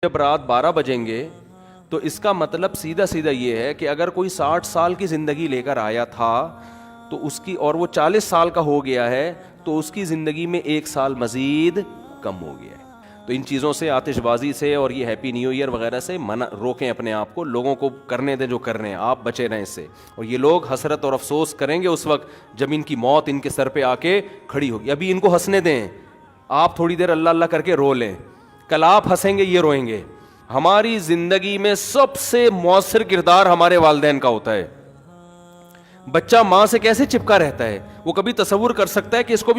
جب رات 12 بجیں گے تو اس کا مطلب سیدھا سیدھا یہ ہے کہ اگر کوئی 60 سال کی زندگی لے کر آیا تھا تو اس کی، اور وہ 40 سال کا ہو گیا ہے تو اس کی زندگی میں 1 سال مزید کم ہو گیا ہے. تو ان چیزوں سے، آتش بازی سے اور یہ ہیپی نیو ایئر وغیرہ سے روکیں اپنے آپ کو. لوگوں کو کرنے دیں جو کر رہے ہیں، آپ بچے رہیں اس سے. اور یہ لوگ حسرت اور افسوس کریں گے اس وقت جب ان کی موت ان کے سر پہ آ کے کھڑی ہوگی. ابھی ان کو ہنسنے دیں، آپ تھوڑی دیر اللہ اللہ کر کے رو لیں. کل آپ ہنسیں گے، یہ روئیں گے. ہماری زندگی میں سب سے مؤثر کردار ہمارے والدین کا ہوتا ہے. بچہ ماں سے کیسے چپکا رہتا ہے، وہ کبھی تصور کر سکتا ہے کہ اس کو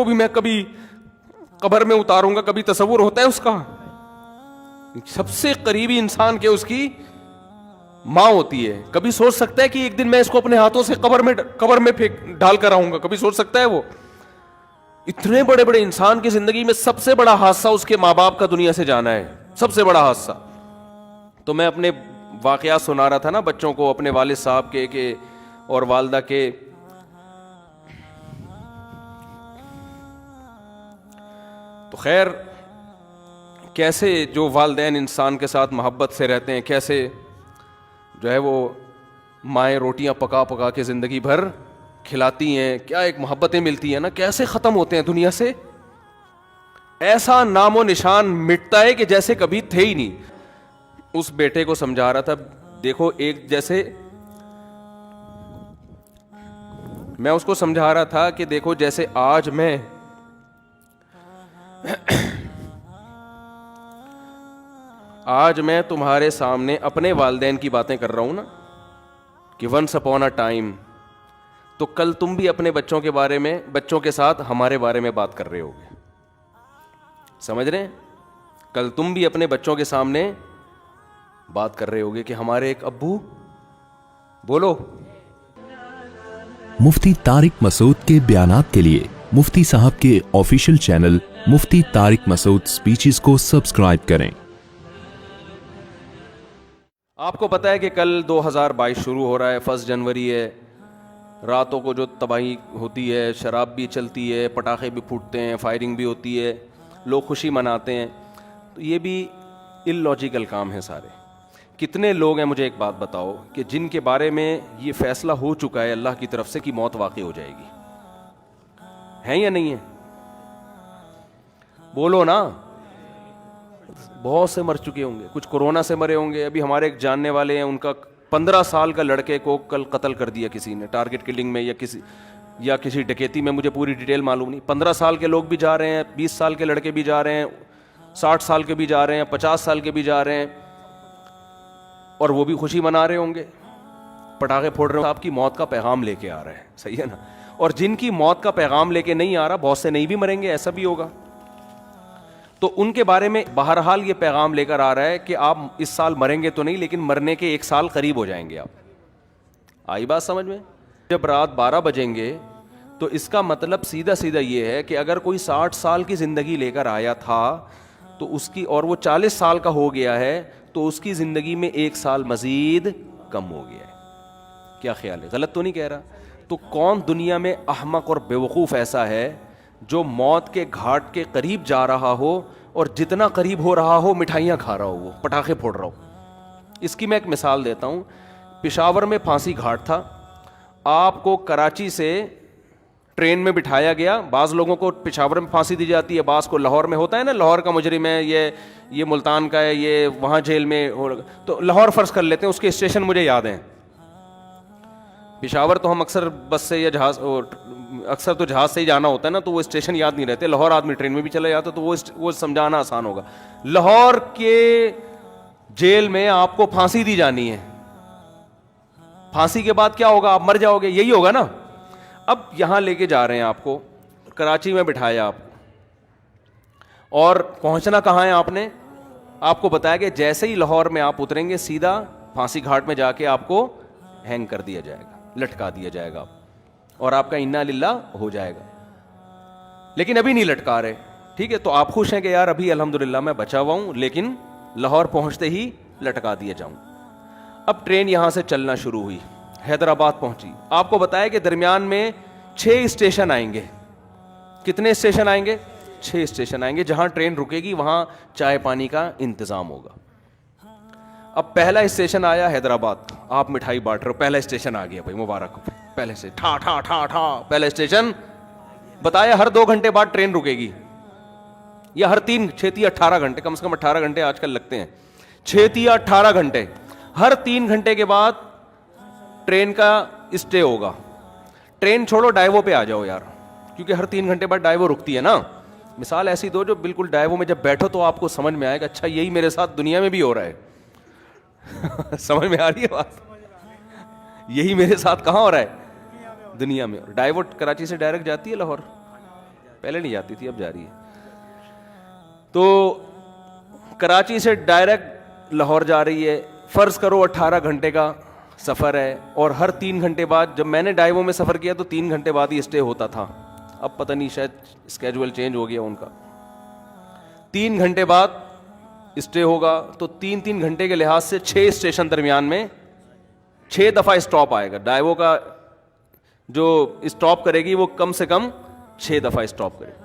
بھی میں کبھی قبر میں اتاروں گا؟ کبھی تصور ہوتا ہے اس کا؟ سب سے قریبی انسان کے اس کی ماں ہوتی ہے. کبھی سوچ سکتا ہے کہ ایک دن میں اس کو اپنے ہاتھوں سے قبر میں ڈال کر آؤں گا؟ کبھی سوچ سکتا ہے وہ؟ اتنے بڑے بڑے انسان کی زندگی میں سب سے بڑا حادثہ اس کے ماں باپ کا دنیا سے جانا ہے، سب سے بڑا حادثہ. تو میں اپنے واقعات سنا رہا تھا نا بچوں کو، اپنے والد صاحب کے اور والدہ کے. تو خیر، کیسے جو والدین انسان کے ساتھ محبت سے رہتے ہیں، کیسے جو ہے وہ مائیں روٹیاں پکا پکا کے زندگی بھر کھلاتی ہیں، کیا ایک محبتیں ملتی ہیں نا، کیسے ختم ہوتے ہیں دنیا سے. ایسا نام و نشان مٹتا ہے کہ جیسے کبھی تھے ہی نہیں. اس بیٹے کو سمجھا رہا تھا، دیکھو ایک جیسے میں اس کو سمجھا رہا تھا کہ دیکھو جیسے آج میں تمہارے سامنے اپنے والدین کی باتیں کر رہا ہوں نا کہ ونس اپون اے ٹائم، تو کل تم بھی اپنے بچوں کے بارے میں، بچوں کے ساتھ ہمارے بارے میں بات کر رہے ہوگے. سمجھ رہے ہیں؟ کل تم بھی اپنے بچوں کے سامنے بات کر رہے ہوگے کہ ہمارے ایک ابو. بولو. مفتی طارق مسعود کے بیانات کے لیے مفتی صاحب کے آفیشیل چینل مفتی طارق مسعود سپیچز کو سبسکرائب کریں. آپ کو پتا ہے کہ کل 2022 شروع ہو رہا ہے، 1 جنوری ہے. راتوں کو جو تباہی ہوتی ہے، شراب بھی چلتی ہے، پٹاخے بھی پھوٹتے ہیں، فائرنگ بھی ہوتی ہے، لوگ خوشی مناتے ہیں. تو یہ بھی ان لاجیکل کام ہیں سارے. کتنے لوگ ہیں، مجھے ایک بات بتاؤ، کہ جن کے بارے میں یہ فیصلہ ہو چکا ہے اللہ کی طرف سے کہ موت واقع ہو جائے گی؟ ہیں یا نہیں ہے؟ بولو نا. بہت سے مر چکے ہوں گے، کچھ کورونا سے مرے ہوں گے. ابھی ہمارے ایک جاننے والے ہیں، ان کا 15 سال کا لڑکے کو کل قتل کر دیا کسی نے، ٹارگٹ کلنگ میں یا کسی ڈکیتی میں. مجھے پوری ڈیٹیل معلوم نہیں. 15 سال کے لوگ بھی جا رہے ہیں، 20 سال کے لڑکے بھی جا رہے ہیں، 60 سال کے بھی جا رہے ہیں، 50 سال کے بھی جا رہے ہیں، اور وہ بھی خوشی منا رہے ہوں گے، پٹاخے پھوڑ رہے ہوں. آپ کی موت کا پیغام لے کے آ رہا ہے، صحیح ہے نا؟ اور جن کی موت کا پیغام لے کے نہیں آ رہا، بہت سے نہیں بھی مریں گے، ایسا بھی ہوگا. تو ان کے بارے میں بہرحال یہ پیغام لے کر آ رہا ہے کہ آپ اس سال مریں گے تو نہیں، لیکن مرنے کے 1 سال قریب ہو جائیں گے آپ. آئی بات سمجھ میں؟ جب رات 12 بجیں گے تو اس کا مطلب سیدھا سیدھا یہ ہے کہ اگر کوئی 60 سال کی زندگی لے کر آیا تھا تو اس کی، اور وہ 40 سال کا ہو گیا ہے تو اس کی زندگی میں 1 سال مزید کم ہو گیا ہے. کیا خیال ہے؟ غلط تو نہیں کہہ رہا؟ تو کون دنیا میں احمق اور بیوقوف ایسا ہے جو موت کے گھاٹ کے قریب جا رہا ہو اور جتنا قریب ہو رہا ہو مٹھائیاں کھا رہا ہو، وہ پٹاخے پھوڑ رہا ہو؟ اس کی میں ایک مثال دیتا ہوں. پشاور میں پھانسی گھاٹ تھا. آپ کو کراچی سے ٹرین میں بٹھایا گیا. بعض لوگوں کو پشاور میں پھانسی دی جاتی ہے، بعض کو لاہور میں. ہوتا ہے نا، لاہور کا مجرم ہے، یہ ملتان کا ہے، یہ وہاں جیل میں تو لاہور فرض کر لیتے ہیں. اس کے اسٹیشن مجھے یاد ہیں. پشاور تو ہم اکثر بس سے یا جہاز، اکثر تو جہاز سے ہی جانا ہوتا ہے نا، تو وہ اسٹیشن یاد نہیں رہتے. لاہور آدمی ٹرین میں بھی چلا جاتا تو وہ سمجھانا آسان ہوگا. لاہور کے جیل میں آپ کو پھانسی دی جانی ہے. پھانسی کے بعد کیا ہوگا؟ آپ مر جاؤ گے، یہی ہوگا نا. اب یہاں لے کے جا رہے ہیں آپ کو، کراچی میں بٹھایا آپ، اور پہنچنا کہاں ہے آپ نے؟ آپ کو بتایا کہ جیسے ہی لاہور میں آپ اتریں گے سیدھا پھانسی گھاٹ میں جا کے آپ کو ہینگ کر دیا جائے گا، لٹکا دیا جائے گا، اور آپ کا انا للہ ہو جائے گا. لیکن ابھی نہیں لٹکا رہے، ٹھیک ہے؟ تو آپ خوش ہیں کہ یار ابھی الحمدللہ میں بچا ہوا ہوں، لیکن لاہور پہنچتے ہی لٹکا دیا جاؤں. اب ٹرین یہاں سے چلنا شروع ہوئی، حیدرآباد پہنچی. آپ کو بتایا کہ درمیان میں 6 اسٹیشن آئیں گے. کتنے اسٹیشن آئیں گے؟ 6 اسٹیشن آئیں گے, جہاں ٹرین رکے گی وہاں چائے پانی کا انتظام ہوگا. اب پہلا اسٹیشن آیا حیدرآباد, آپ مٹھائی بانٹ رہے ہو, پہلا اسٹیشن آ گیا بھائی, مبارک. پہلے سے ٹھا ٹھا ٹھا ٹھا پہلا اسٹیشن بتایا. ہر 2 گھنٹے بعد ٹرین رکے گی, یا ہر 6 یا 18 گھنٹے, کم سے کم 18 گھنٹے آج کل لگتے ہیں, 6 یا 18 گھنٹے, ہر 3 گھنٹے کے بعد ٹرین کا اسٹے ہوگا. ٹرین چھوڑو, ڈائیو پہ آ جاؤ یار, کیونکہ ہر 3 گھنٹے بعد ڈائیو رکتی ہے نا. مثال ایسی دو جو بالکل ڈائیو میں جب بیٹھو تو آپ کو سمجھ میں آئے گا اچھا یہی میرے ساتھ دنیا میں بھی ہو رہا ہے. سمجھ میں آ رہی ہے بات, یہی میرے ساتھ کہاں ہو رہا ہے, دنیا میں. ڈائیو کراچی سے ڈائریکٹ جاتی ہے لاہور, پہلے نہیں جاتی تھی, اب جا رہی ہے. تو کراچی سے ڈائریکٹ لاہور جا رہی ہے, فرض کرو 18 گھنٹے کا سفر ہے, اور ہر 3 گھنٹے بعد, جب میں نے ڈائیو میں سفر کیا تو 3 گھنٹے بعد ہی اسٹے ہوتا تھا, اب پتہ نہیں شاید اسکیجول چینج ہو گیا ان کا. 3 گھنٹے بعد اسٹے ہوگا, تو 3 گھنٹے کے لحاظ سے 6 اسٹیشن درمیان میں 6 دفعہ اسٹاپ آئے گا. ڈائیو کا جو اسٹاپ کرے گی وہ کم سے کم 6 دفعہ اسٹاپ کرے گی.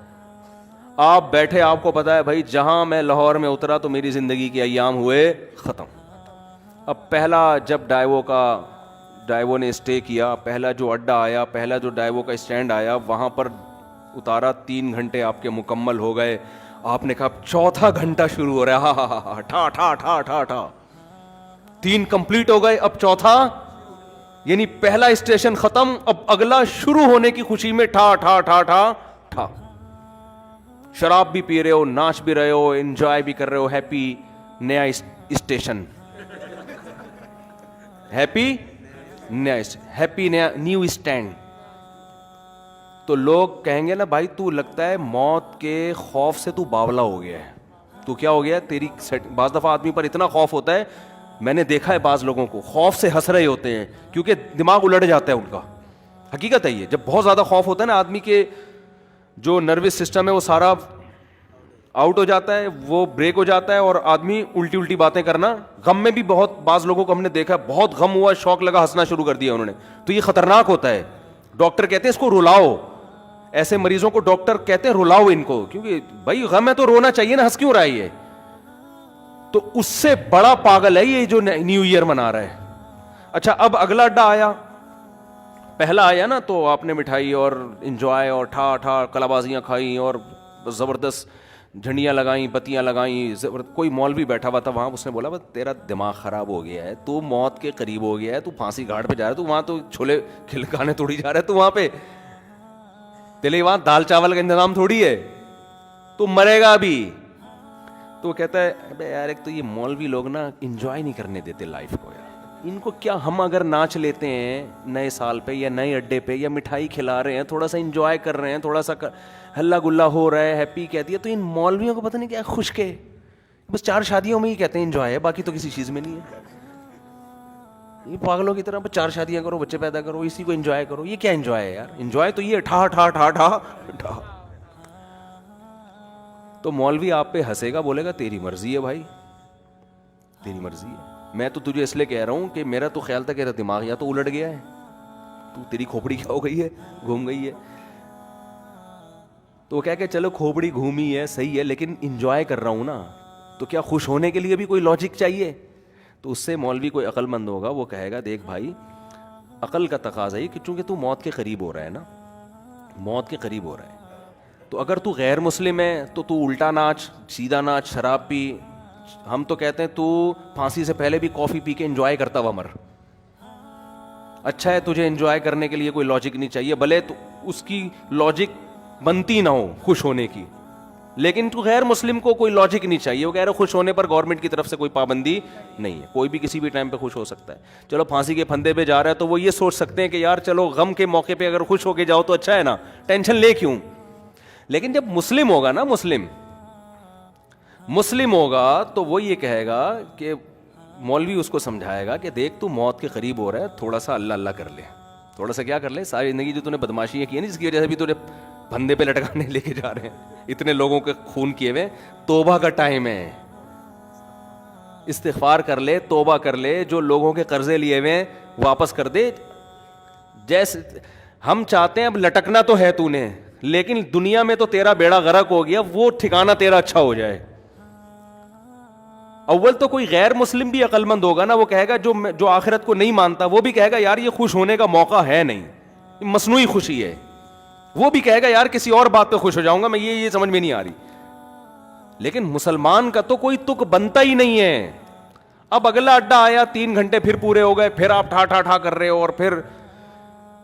آپ بیٹھے, آپ کو پتا ہے بھائی جہاں میں لاہور میں اترا تو میری زندگی کے ایام ہوئے ختم. اب پہلا جب ڈائیو نے اسٹے کیا, پہلا جو اڈا آیا, پہلا جو ڈائیو کا اسٹینڈ آیا, وہاں پر اتارا, 3 گھنٹے آپ کے مکمل ہو گئے. آپ نے کہا 4تھا گھنٹہ شروع ہو رہا ہے, ہاں ہاں ہاں ٹھا ٹھا ٹھا ٹھا ٹھا, 3 کمپلیٹ ہو گئے, اب 4تھا, یعنی پہلا اسٹیشن ختم, اب اگلا شروع ہونے کی خوشی میں ٹھا ٹھا ٹھا ٹھا ٹھا. شراب بھی پی رہے ہو, ناچ بھی رہے ہو, انجوائے بھی کر رہے ہو. ہیپی نیا اسٹیشن, ہیپی نیا نیو اسٹینڈ. تو لوگ کہیں گے نا بھائی تو لگتا ہے موت کے خوف سے تو باولا ہو گیا ہے, تو کیا ہو گیا تیری. بعض دفعہ آدمی پر اتنا خوف ہوتا ہے, میں نے دیکھا ہے بعض لوگوں کو خوف سے ہنس رہے ہوتے ہیں کیونکہ دماغ الٹ جاتا ہے ان کا. حقیقت ہے یہ, جب بہت زیادہ خوف ہوتا ہے نا آدمی کے جو نروس سسٹم ہے وہ سارا آؤٹ ہو جاتا ہے, وہ بریک ہو جاتا ہے, اور آدمی الٹی باتیں کرنا. غم میں بھی بہت بعض لوگوں کو ہم نے دیکھا, بہت غم ہوا, شوق لگا, ہنسنا شروع کر دیا انہوں نے, تو یہ خطرناک ہوتا ہے. ڈاکٹر کہتے ہیں اس کو رلاؤ, ایسے مریضوں کو ڈاکٹر کہتے ہیں رلاؤ ان کو, کیونکہ بھائی غم ہے تو رونا چاہیے نا, ہنس کیوں رہا ہے یہ. تو اس سے بڑا پاگل ہے یہ جو نیو ایئر منا رہا ہے. اچھا اب اگلا اڈا آیا, پہلا آیا نا تو آپ نے مٹھائی اور انجوائے اور ٹھا ٹھا کلابازیاں کھائیں اور زبردست جھنڈیاں لگائیں, بتیاں لگائیں. کوئی مولوی بیٹھا ہوا تھا وہاں, اس نے بولا بس تیرا دماغ خراب ہو گیا ہے, تو موت کے قریب ہو گیا ہے, تو پھانسی گھاٹ پہ جا رہا ہے, تو وہاں تو چھولے کھلکانے توڑی جا رہا ہے, تو وہاں پہ تیلے وہاں دال چاول کا انتظام تھوڑی ہے, تو مرے گا ابھی. تو کہتا ہے ابے یار ایک تو یہ مولوی لوگ نا انجوائے نہیں کرنے دیتے لائف کو یار, ان کو کیا, ہم اگر ناچ لیتے ہیں نئے سال پہ یا نئے اڈے پہ, یا مٹھائی کھلا رہے ہیں, تھوڑا سا انجوائے کر رہے ہیں, تھوڑا سا ہلا گلا ہو رہا ہے, ہیپی کہتی ہے, تو ان مولویوں کو پتہ نہیں کیا خشک ہے, بس 4 شادیوں میں ہی کہتے ہیں انجوائے ہے, باقی تو کسی چیز میں نہیں ہے. یہ پاگلوں کی طرح 4 شادیاں کرو, بچے پیدا کرو, اسی کو انجوائے کرو. یہ کیا انجوائے ہے یار, انجوائے تو یہ ٹھا ٹھا ٹھا ٹھا ٹھا. تو مولوی آپ پہ ہنسے گا, بولے گا تیری مرضی ہے بھائی, تیری مرضی ہے, میں تو تجھے اس لیے کہہ رہا ہوں کہ میرا تو خیال تھا کہ دماغ یا تو الٹ گیا ہے, تو تیری کھوپڑی کیا ہو گئی ہے, گھوم گئی ہے. تو وہ کہہ کہ چلو کھوپڑی گھومی ہے صحیح ہے, لیکن انجوائے کر رہا ہوں نا, تو کیا خوش ہونے کے لیے بھی کوئی لاجک چاہیے. تو اس سے مولوی کوئی عقل مند ہوگا, وہ کہے گا دیکھ بھائی عقل کا تقاضا ہے کہ چونکہ تو موت کے قریب ہو رہا ہے نا, موت کے قریب ہو رہا ہے, تو اگر تو غیر مسلم ہے تو الٹا ناچ, سیدھا ناچ, شراب پی. ہم تو کہتے ہیں تو پھانسی سے پہلے بھی کافی پی کے انجوائے کرتا ہوا مر. اچھا ہے, تجھے انجوائے کرنے کے لیے کوئی لاجک نہیں چاہیے, بھلے تو اس کی لاجک بنتی نہ ہو خوش ہونے کی, لیکن تو غیر مسلم کو کوئی لاجک نہیں چاہیے. وہ کہہ رہے خوش ہونے پر گورنمنٹ کی طرف سے کوئی پابندی نہیں ہے, کوئی بھی کسی بھی ٹائم پہ خوش ہو سکتا ہے. چلو پھانسی کے پھندے پہ جا رہا ہے تو وہ یہ سوچ سکتے ہیں کہ یار چلو غم کے موقع پہ اگر خوش ہو کے جاؤ تو اچھا ہے نا, ٹینشن لے کیوں. لیکن جب مسلم ہوگا نا, مسلم ہوگا تو وہ یہ کہے گا کہ مولوی اس کو سمجھائے گا کہ دیکھ تو موت کے قریب ہو رہا ہے, تھوڑا سا اللہ اللہ کر لے, تھوڑا سا کیا کر لے, ساری زندگی جو تو نے بدماشیاں کی ہیں جس کی وجہ سے بھی تو نے پھندے پہ لٹکانے لے کے جا رہے ہیں, اتنے لوگوں کے خون کیے ہوئے, توبہ کا ٹائم ہے, استغفار کر لے, توبہ کر لے, جو لوگوں کے قرضے لیے ہوئے واپس کر دے. جیسے ہم چاہتے ہیں اب لٹکنا تو ہے تو نے, لیکن دنیا میں تو تیرا بیڑا غرق ہو گیا, وہ ٹھکانہ تیرا اچھا ہو جائے. اول تو کوئی غیر مسلم بھی عقل مند ہوگا نا, وہ کہے گا جو آخرت کو نہیں مانتا, وہ بھی کہے گا یار یہ خوش ہونے کا موقع ہے نہیں, مصنوعی خوشی ہے. وہ بھی کہے گا یار کسی اور بات پہ خوش ہو جاؤں گا میں, یہ سمجھ میں نہیں آ رہی. لیکن مسلمان کا تو کوئی تک بنتا ہی نہیں ہے. اب اگلا اڈا آیا, 3 گھنٹے پھر پورے ہو گئے, پھر آپ ٹھا ٹھا ٹھا کر رہے ہو,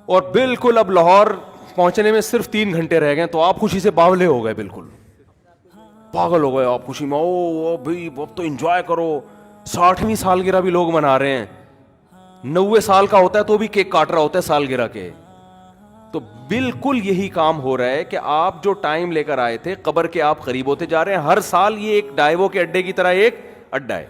اور بالکل اب لاہور پہنچنے میں صرف 3 گھنٹے رہ گئے, تو آپ خوشی سے باولے ہو گئے, بالکل پاگل ہو گئے آپ خوشی میں. او بھائی اب تو انجوائے کرو, 60ویں سالگرہ بھی لوگ منا رہے ہیں, 90 سال کا ہوتا ہے تو بھی کیک کاٹ رہا ہوتا ہے سالگرہ کے. تو بالکل یہی کام ہو رہا ہے کہ آپ جو ٹائم لے کر آئے تھے قبر کے, آپ قریب ہوتے جا رہے ہیں. ہر سال یہ ایک ڈائیوو کے اڈے کی طرح ایک اڈا ہے,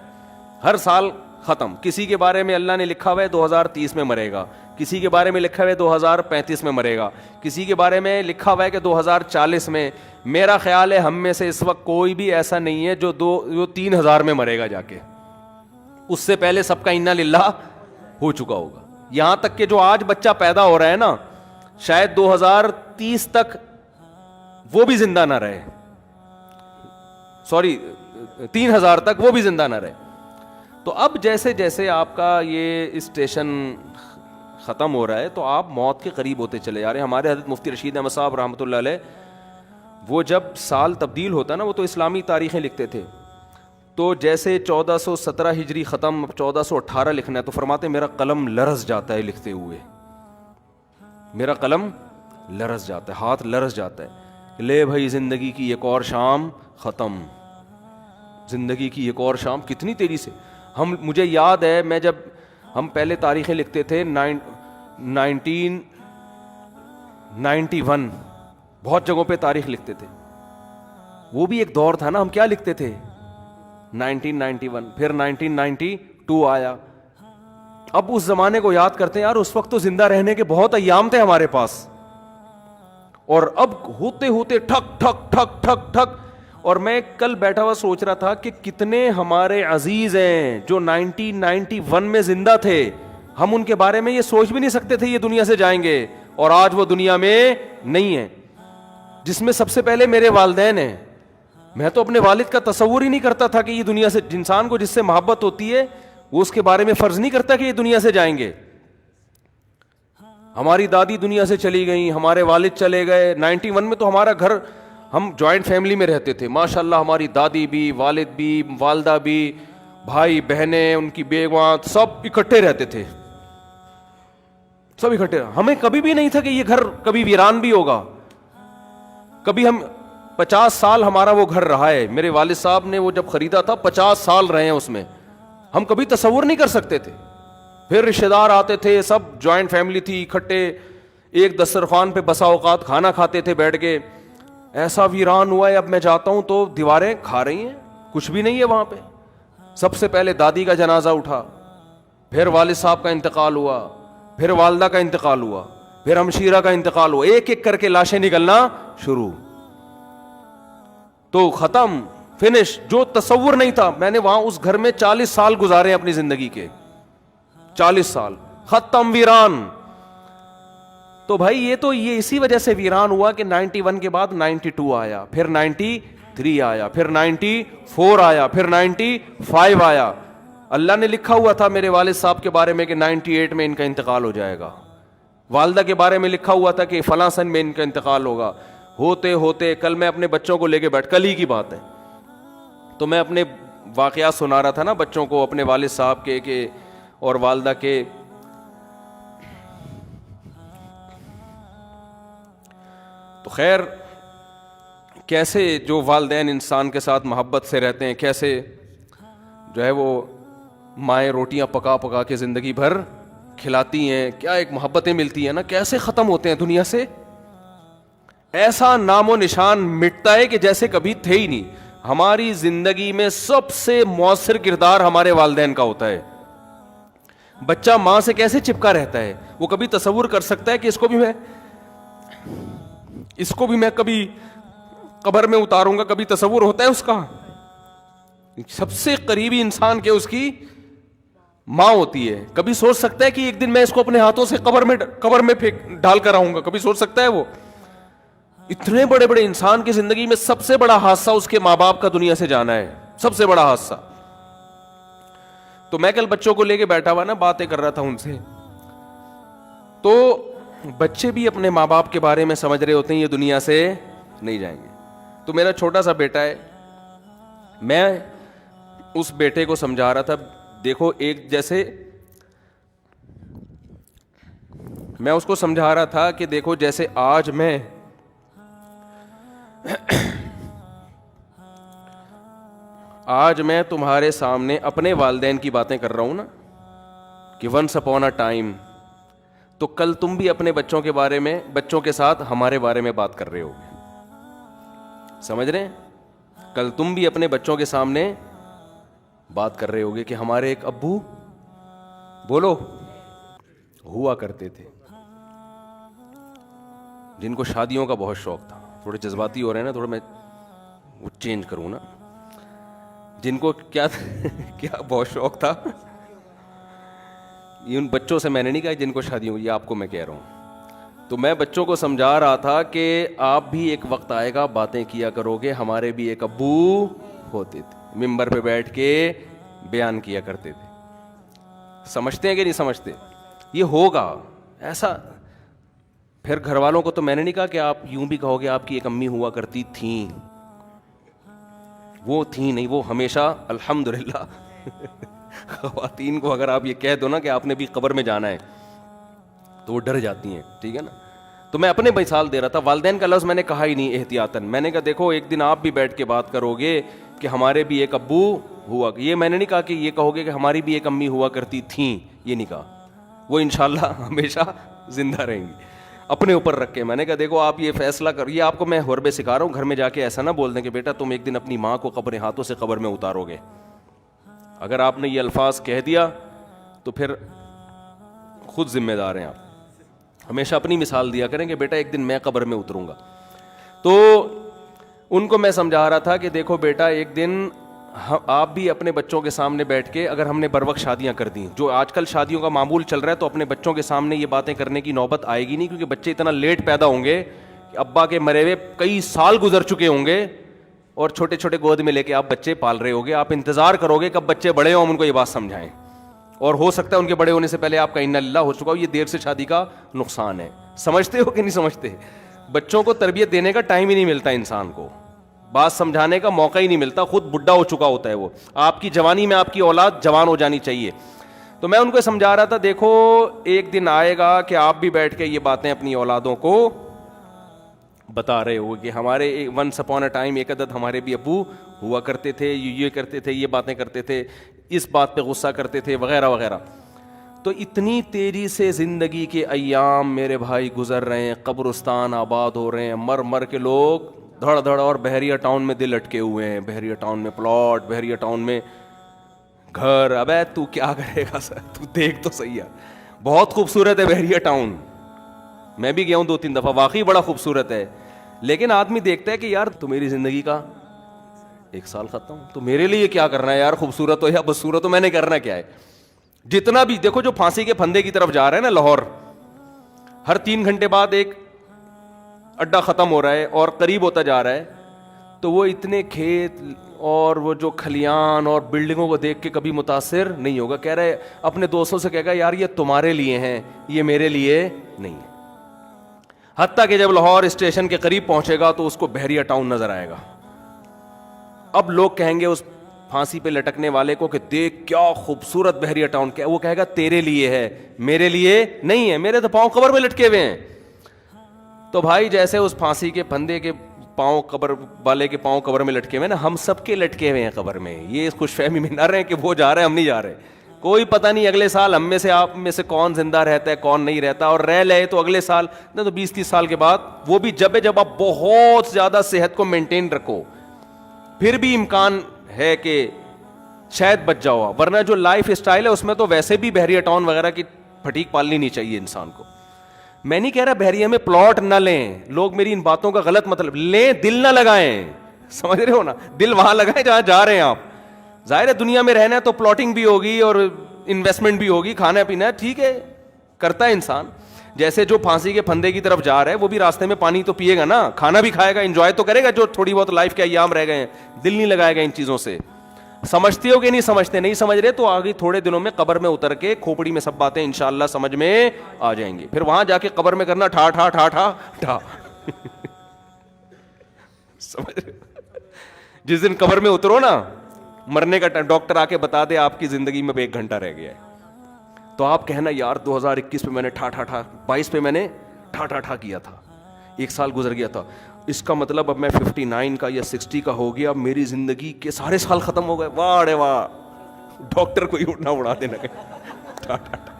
ہر سال ختم. کسی کے بارے میں اللہ نے لکھا ہوا ہے 2030 میں مرے گا, کسی کے بارے میں لکھا ہوا ہے 2035 میں مرے گا, کسی کے بارے میں لکھا ہوا ہے کہ 2040 میں. میرا خیال ہے ہم میں سے اس وقت کوئی بھی ایسا نہیں ہے جو 3000 میں مرے گا جا کے, اس سے پہلے سب کا انا للہ ہو چکا ہوگا. یہاں تک کہ جو آج بچہ پیدا ہو رہا ہے نا, شاید 2030 تک وہ بھی زندہ نہ رہے, 3000 تک وہ بھی زندہ نہ رہے. تو اب جیسے جیسے آپ کا یہ اسٹیشن ختم ہو رہا ہے تو آپ موت کے قریب ہوتے چلے جا رہے ہیں. ہمارے حضرت مفتی رشید احمد صاحب رحمۃ اللہ علیہ, وہ جب سال تبدیل ہوتا نا, وہ تو اسلامی تاریخیں لکھتے تھے, تو جیسے 1417 ہجری ختم, 1418 لکھنا ہے, تو فرماتے میرا قلم لرز جاتا ہے لکھتے ہوئے, میرا قلم لرز جاتا ہے, ہاتھ لرز جاتا ہے. لے بھائی زندگی کی ایک اور شام ختم, زندگی کی ایک اور شام کتنی تیزی سے. مجھے یاد ہے میں جب ہم پہلے تاریخیں لکھتے تھے 1991, بہت جگہوں پہ تاریخ لکھتے تھے, وہ بھی ایک دور تھا نا. ہم کیا لکھتے تھے 1991, پھر 1992 آیا. اب اس زمانے کو یاد کرتے ہیں, یار اس وقت تو زندہ رہنے کے بہت ایام تھے ہمارے پاس, اور اب ہوتے ہوتے ٹھک ٹھک ٹھک ٹھک ٹھک. اور میں کل بیٹھا ہوا سوچ رہا تھا کہ کتنے ہمارے عزیز ہیں جو 1991 میں زندہ تھے, ہم ان کے بارے میں یہ سوچ بھی نہیں سکتے تھے یہ دنیا سے جائیں گے, اور آج وہ دنیا میں نہیں ہیں. جس میں سب سے پہلے میرے والدین ہیں. میں تو اپنے والد کا تصور ہی نہیں کرتا تھا کہ یہ دنیا سے, انسان کو جس سے محبت ہوتی ہے وہ اس کے بارے میں فرض نہیں کرتا کہ یہ دنیا سے جائیں گے. ہماری دادی دنیا سے چلی گئیں, ہمارے والد چلے گئے. 91 میں تو ہمارا گھر, ہم جوائنٹ فیملی میں رہتے تھے ماشاءاللہ, ہماری دادی بھی, والد بھی, والدہ بھی, بھائی بہنیں, ان کی بیویاں, سب اکٹھے رہتے تھے, سب اکٹھے. ہمیں کبھی بھی نہیں تھا کہ یہ گھر کبھی ویران بھی ہوگا. کبھی ہم 50 سال ہمارا وہ گھر رہا ہے, میرے والد صاحب نے وہ جب خریدا تھا 50 سال رہے ہیں اس میں, ہم کبھی تصور نہیں کر سکتے تھے. پھر رشتے دار آتے تھے, سب جوائنٹ فیملی تھی, اکٹھے ایک دسترخوان پہ بسا اوقات کھانا کھاتے تھے بیٹھ کے. ایسا ویران ہوا ہے, اب میں جاتا ہوں تو دیواریں کھا رہی ہیں, کچھ بھی نہیں ہے وہاں پہ. سب سے پہلے دادی کا جنازہ اٹھا, پھر والد صاحب کا انتقال ہوا, پھر والدہ کا انتقال ہوا, پھر ہمشیرہ کا انتقال ہوا, ایک ایک کر کے لاشیں نکلنا شروع. تو ختم, فنش. جو تصور نہیں تھا, میں نے وہاں اس گھر میں 40 سال گزارے اپنی زندگی کے, 40 سال ختم, ویران. تو بھائی یہ تو یہ اسی وجہ سے ویران ہوا کہ 91 کے بعد 92 آیا, پھر 93 آیا, پھر 94 آیا, پھر 95 آیا. اللہ نے لکھا ہوا تھا میرے والد صاحب کے بارے میں کہ 98 میں ان کا انتقال ہو جائے گا. والدہ کے بارے میں لکھا ہوا تھا کہ فلاں سن میں ان کا انتقال ہوگا. ہوتے ہوتے کل میں اپنے بچوں کو لے کے کل ہی کی بات ہے, تو میں اپنے واقعات سنا رہا تھا نا بچوں کو, اپنے والد صاحب کے اور والدہ کے. تو خیر, کیسے جو والدین انسان کے ساتھ محبت سے رہتے ہیں, کیسے جو ہے وہ مائیں روٹیاں پکا پکا کے زندگی بھر کھلاتی ہیں, کیا ایک محبتیں ملتی ہیں نا, کیسے ختم ہوتے ہیں دنیا سے. ایسا نام و نشان مٹتا ہے کہ جیسے کبھی تھے ہی نہیں. ہماری زندگی میں سب سے مؤثر کردار ہمارے والدین کا ہوتا ہے. بچہ ماں سے کیسے چپکا رہتا ہے, وہ کبھی تصور کر سکتا ہے کہ اس کو بھی میں کبھی قبر میں اتاروں گا, کبھی تصور ہوتا ہے اس کا. سب سے قریبی انسان کے اس کی ماں ہوتی ہے. کبھی سوچ سکتا ہے کہ ایک دن میں اس کو اپنے ہاتھوں سے قبر میں ڈال کر آؤں گا, کبھی سوچ سکتا ہے وہ؟ اتنے بڑے بڑے انسان کی زندگی میں سب سے بڑا حادثہ اس کے ماں باپ کا دنیا سے جانا ہے, سب سے بڑا حادثہ. تو میں کل بچوں کو لے کے بیٹھا ہوا نا, باتیں کر رہا تھا ان سے, تو بچے بھی اپنے ماں باپ کے بارے میں سمجھ رہے ہوتے ہیں یہ دنیا سے نہیں جائیں گے. تو میرا چھوٹا سا بیٹا ہے, میں اس بیٹے کو سمجھا رہا تھا, دیکھو ایک جیسے میں اس کو سمجھا رہا تھا کہ دیکھو جیسے آج میں تمہارے سامنے اپنے والدین کی باتیں کر رہا ہوں نا کہ ونس اپون اے ٹائم, تو کل تم بھی اپنے بچوں کے بارے میں, بچوں کے ساتھ ہمارے بارے میں بات کر رہے ہوگے, سمجھ رہے ہیں؟ کل تم بھی اپنے بچوں کے سامنے بات کر رہے ہوگے کہ ہمارے ایک ابو, بولو, ہوا کرتے تھے جن کو شادیوں کا بہت شوق تھا. تھوڑے جذباتی ہو رہے ہیں نا, تھوڑا میں وہ چینج کروں نا. جن کو کیا کیا بہت شوق تھا, یہ ان بچوں سے میں نے نہیں کہا جن کو شادیوں, یہ آپ کو میں کہہ رہا ہوں. تو میں بچوں کو سمجھا رہا تھا کہ آپ بھی ایک وقت آئے گا باتیں کیا کرو گے, ہمارے بھی ایک ابو ہوتے تھے, ممبر پہ بیٹھ کے بیان کیا کرتے تھے. سمجھتے ہیں کہ نہیں سمجھتے؟ یہ ہوگا ایسا. پھر گھر والوں کو تو میں نے نہیں کہا کہ آپ یوں بھی کہو گے آپ کی ایک امی ہوا کرتی تھیں, وہ تھیں نہیں, وہ ہمیشہ الحمدللہ. خواتین کو اگر آپ یہ کہہ دو نا کہ آپ نے بھی قبر میں جانا ہے تو وہ ڈر جاتی ہیں, ٹھیک ہے نا. تو میں اپنے مثال دے رہا تھا, والدین کا لفظ میں نے کہا ہی نہیں احتیاطاً. میں نے کہا دیکھو ایک دن آپ بھی بیٹھ کے بات کرو گے کہ ہمارے بھی ایک ابو ہوا, یہ میں نے نہیں کہا کہ یہ کہو گے کہ ہماری بھی ایک امی ہوا کرتی تھیں, یہ نہیں کہا. وہ انشاءاللہ ہمیشہ زندہ رہیں گی. اپنے اوپر رکھ کے میں نے کہا دیکھو آپ یہ فیصلہ کر, یہ آپ کو میں حربے سکھا رہا ہوں, گھر میں جا کے ایسا نہ بول دیں کہ بیٹا تم ایک دن اپنی ماں کو اپنے ہاتھوں سے قبر میں اتارو گے. اگر آپ نے یہ الفاظ کہہ دیا تو پھر خود ذمہ دار ہیں آپ. ہمیشہ اپنی مثال دیا کریں کہ بیٹا ایک دن میں قبر میں اتروں گا. تو ان کو میں سمجھا رہا تھا کہ دیکھو بیٹا ایک دن آپ بھی اپنے بچوں کے سامنے بیٹھ کے, اگر ہم نے بر وقت شادیاں کر دیں, جو آج کل شادیوں کا معمول چل رہا ہے, تو اپنے بچوں کے سامنے یہ باتیں کرنے کی نوبت آئے گی نہیں, کیونکہ بچے اتنا لیٹ پیدا ہوں گے کہ ابا کے مرے ہوئے کئی سال گزر چکے ہوں گے اور چھوٹے چھوٹے گود میں لے کے آپ بچے پال رہے ہوگے. آپ انتظار کرو گے کب بچے بڑے ہوں, ہم ان کو یہ بات سمجھائیں, اور ہو سکتا ہے ان کے بڑے ہونے سے پہلے آپ کا انا للہ ہو چکا ہو. یہ دیر سے شادی کا نقصان ہے. سمجھتے ہو کہ نہیں سمجھتے؟ بچوں کو تربیت دینے کا ٹائم ہی نہیں ملتا انسان کو, بات سمجھانے کا موقع ہی نہیں ملتا, خود بڈھا ہو چکا ہوتا ہے وہ. آپ کی جوانی میں آپ کی اولاد جوان ہو جانی چاہیے. تو میں ان کو سمجھا رہا تھا دیکھو ایک دن آئے گا کہ آپ بھی بیٹھ کے یہ باتیں اپنی اولادوں کو بتا رہے ہو کہ ہمارے ونس اپون اے ٹائم ایک عدد ہمارے بھی ابو ہوا کرتے تھے, یہ کرتے تھے, یہ باتیں کرتے تھے, اس بات پہ غصہ کرتے تھے, وغیرہ وغیرہ. تو اتنی تیزی سے زندگی کے ایام میرے بھائی گزر رہے ہیں, قبرستان آباد ہو رہے ہیں, مر مر کے لوگ دھڑ دھڑ, اور بحریہ ٹاؤن میں دل اٹکے ہوئے ہیں, بحریہ ٹاؤن میں پلاٹ, بحریہ ٹاؤن میں گھر. ابے تو کیا کرے گا سر, تو دیکھ تو صحیح ہے, بہت خوبصورت ہے بحریہ ٹاؤن, میں بھی گیا ہوں 2-3 دفعہ, واقعی بڑا خوبصورت ہے. لیکن آدمی دیکھتا ہے کہ یار تو میری زندگی کا 1 سال ختم, تو میرے لیے کیا کرنا ہے یار, خوبصورت ہو یا بدصورت ہو, میں نے کرنا کیا ہے. جتنا بھی دیکھو جو پھانسی کے پھندے کی طرف جا رہا ہے نا لاہور, ہر 3 گھنٹے بعد ایک اڈا ختم ہو رہا ہے اور قریب ہوتا جا رہا ہے, تو وہ اتنے کھیت اور وہ جو کھلیان اور بلڈنگوں کو دیکھ کے کبھی متاثر نہیں ہوگا. کہہ رہے اپنے دوستوں سے کہے گا یار یہ تمہارے لیے ہیں, یہ میرے لیے نہیں ہے. حتیٰ کہ جب لاہور اسٹیشن کے قریب پہنچے گا تو اس کو بحریہ ٹاؤن نظر آئے گا. اب لوگ کہیں گے اس پھانسی پہ لٹکنے والے کو کہ دیکھ کیا خوبصورت بحریہ ٹاؤن, کیا وہ کہے گا تیرے لیے ہے, میرے لیے نہیں ہے, میرے تو پاؤں قبر میں لٹکے ہوئے ہیں. تو بھائی جیسے اس پھانسی کے پھندے کے پاؤں قبر والے کے پاؤں قبر میں لٹکے ہوئے نا, ہم سب کے لٹکے ہوئے ہیں قبر میں. یہ خوش فہمی میں نہ رہے کہ وہ جا رہے ہیں ہم نہیں جا رہے, کوئی پتہ نہیں اگلے سال ہم میں سے آپ میں سے کون زندہ رہتا ہے کون نہیں رہتا, اور رہ لے تو اگلے سال نہ تو 20-30 سال کے بعد, وہ بھی جب آپ بہت زیادہ صحت کو مینٹین رکھو, پھر بھی امکان ہے کہ شاید بچ جاؤ, ورنہ جو لائف اسٹائل ہے اس میں تو ویسے بھی بحریہ ٹاؤن وغیرہ کی پھٹیک پالنی نہیں چاہیے انسان کو. میں نہیں کہہ رہا بحریہ میں پلاٹ نہ لیں, لوگ میری ان باتوں کا غلط مطلب لیں, دل نہ لگائیں, سمجھ رہے ہو نا, دل وہاں لگائیں جہاں جا رہے ہیں آپ. ظاہر ہے دنیا میں رہنا ہے تو پلاٹنگ بھی ہوگی اور انویسٹمنٹ بھی ہوگی, کھانا پینا ہے ٹھیک ہے کرتا ہے انسان, جیسے جو پھانسی کے پھندے کی طرف جا رہا ہے وہ بھی راستے میں پانی تو پیے گا نا, کھانا بھی کھائے گا, انجوائے تو کرے گا جو تھوڑی بہت لائف کے ایام رہ گئے ہیں, دل نہیں لگائے گا ان چیزوں سے. سمجھتے ہو کہ نہیں سمجھتے؟ نہیں سمجھ رہے تو آگے تھوڑے دنوں میں قبر میں اتر کے کھوپڑی میں سب باتیں انشاءاللہ سمجھ میں آ جائیں گی. پھر وہاں جا کے قبر میں کرنا ٹھا ٹھا ٹھا ٹھا ٹھا. سمجھ رہے؟ جس دن قبر میں اترو نا, مرنے کا ڈاکٹر آ کے بتا دے آپ کی زندگی میں 1 گھنٹہ رہ گیا ہے, تو آپ کہنا یار 2021 پہ میں نے ٹھا ٹھا ٹھا, 22 پہ میں نے ٹھا ٹھا ٹھا کیا تھا, 1 سال گزر گیا تھا, اس کا مطلب اب میں 59 کا یا 60 کا ہو گیا, اب میری زندگی کے سارے سال ختم ہو گئے. واہ رے واہ, ڈاکٹر کو ہی اٹھنا اڑا دینا ٹھا ٹھا ٹھا.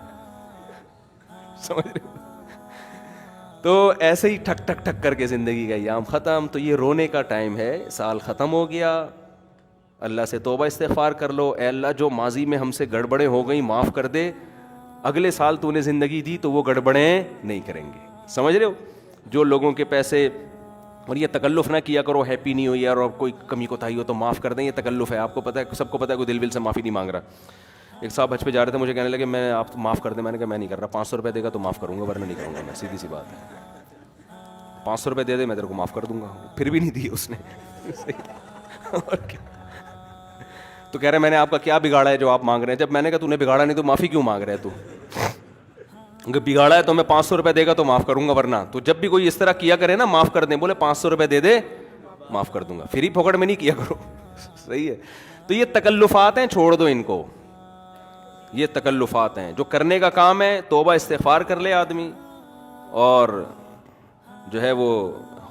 سمجھ رہے؟ تو ایسے ہی ٹھک ٹھک ٹھک کر کے زندگی کا ایام ختم. تو یہ رونے کا ٹائم ہے, سال ختم ہو گیا, اللہ سے توبہ استغفار کر لو. اے اللہ جو ماضی میں ہم سے گڑبڑیں ہو گئیں معاف کر دے, اگلے سال تو نے زندگی دی تو وہ گڑبڑیں نہیں کریں گے. سمجھ رہے ہو؟ جو لوگوں کے پیسے, اور یہ تکلف نہ کیا کرو ہیپی نہیں ہو یار, اور کوئی کمی کوتاہی ہو تو معاف کر دیں, یہ تکلف ہے. آپ کو پتہ ہے, سب کو پتہ ہے, کوئی دل سے معافی نہیں مانگ رہا. ایک صاحب حج پہ جا رہے تھے, مجھے کہنے لگے میں آپ معاف کر دیں. میں نے کہا میں نہیں کر رہا, 500 روپے دے گا تو معاف کروں گا, ورنہ نہیں کروں گا میں, سیدھی سی بات ہے. 500 روپے دے دے میں تیرے کو معاف کر دوں گا. پھر بھی نہیں دیے اس نے. اور کیا, تو کہہ رہے میں نے آپ کا کیا بگاڑا ہے جو آپ مانگ رہے ہیں؟ جب میں نے کہا تو نے بگاڑا نہیں تو معافی کیوں مانگ رہے ہے تو؟ اگر بگاڑا ہے تو میں 500 روپے دے گا تو معاف کروں گا, ورنہ تو جب بھی کوئی اس طرح کیا کرے نا معاف کر دیں, بولے 500 روپے دے دے معاف کر دوں گا, پھر ہی پھوکڑ میں نہیں کیا کرو. صحیح ہے؟ تو یہ تکلفات ہیں, چھوڑ دو ان کو. یہ تکلفات ہیں. جو کرنے کا کام ہے توبہ استغفار کر لے آدمی, اور جو ہے وہ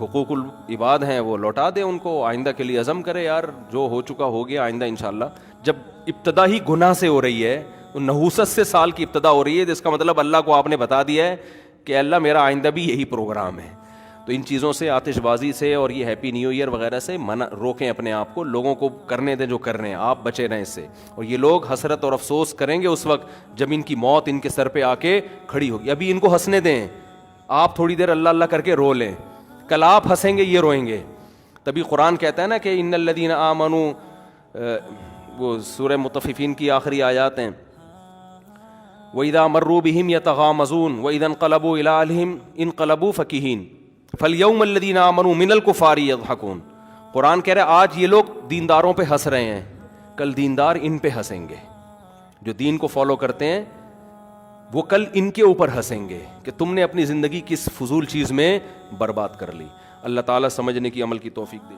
حقوق العباد ہیں وہ لوٹا دے ان کو. آئندہ کے لیے عزم کرے یار, جو ہو چکا ہو گیا, آئندہ انشاءاللہ. جب ابتدا ہی گناہ سے ہو رہی ہے, نحوست سے سال کی ابتدا ہو رہی ہے, تو اس کا مطلب اللہ کو آپ نے بتا دیا ہے کہ اللہ میرا آئندہ بھی یہی پروگرام ہے. تو ان چیزوں سے, آتش بازی سے اور یہ ہیپی نیو ایئر وغیرہ سے منع روکیں اپنے آپ کو. لوگوں کو کرنے دیں جو کر رہے ہیں, آپ بچے رہیں اس سے. اور یہ لوگ حسرت اور افسوس کریں گے اس وقت جب ان کی موت ان کے سر پہ آ کے کھڑی ہوگی. ابھی ان کو ہنسنے دیں, آپ تھوڑی دیر اللہ اللہ کر کے رو لیں, کل آپ ہنسیں گے, یہ روئیں گے. تبھی قرآن کہتا ہے نا کہ ان الذین آمنوا, وہ سورہ مطففین کی آخری آیات ہیں, وَإِذَا مَرُّوا بِهِمْ يَتَغَامَزُونَ وَإِذَا انقلبوا إِلَىٰ أَهْلِهِمْ انقلبوا فَكِهِينَ فَالْيَوْمَ الَّذِينَ آمَنُوا مِنَ الْكُفَّارِ يَضْحَكُونَ. قرآن کہہ رہا ہے آج یہ لوگ دینداروں پہ ہنس رہے ہیں, کل دیندار ان پہ ہنسیں گے. جو دین کو فالو کرتے ہیں وہ کل ان کے اوپر ہنسیں گے کہ تم نے اپنی زندگی کس فضول چیز میں برباد کر لی. اللہ تعالیٰ سمجھنے کی, عمل کی توفیق دے.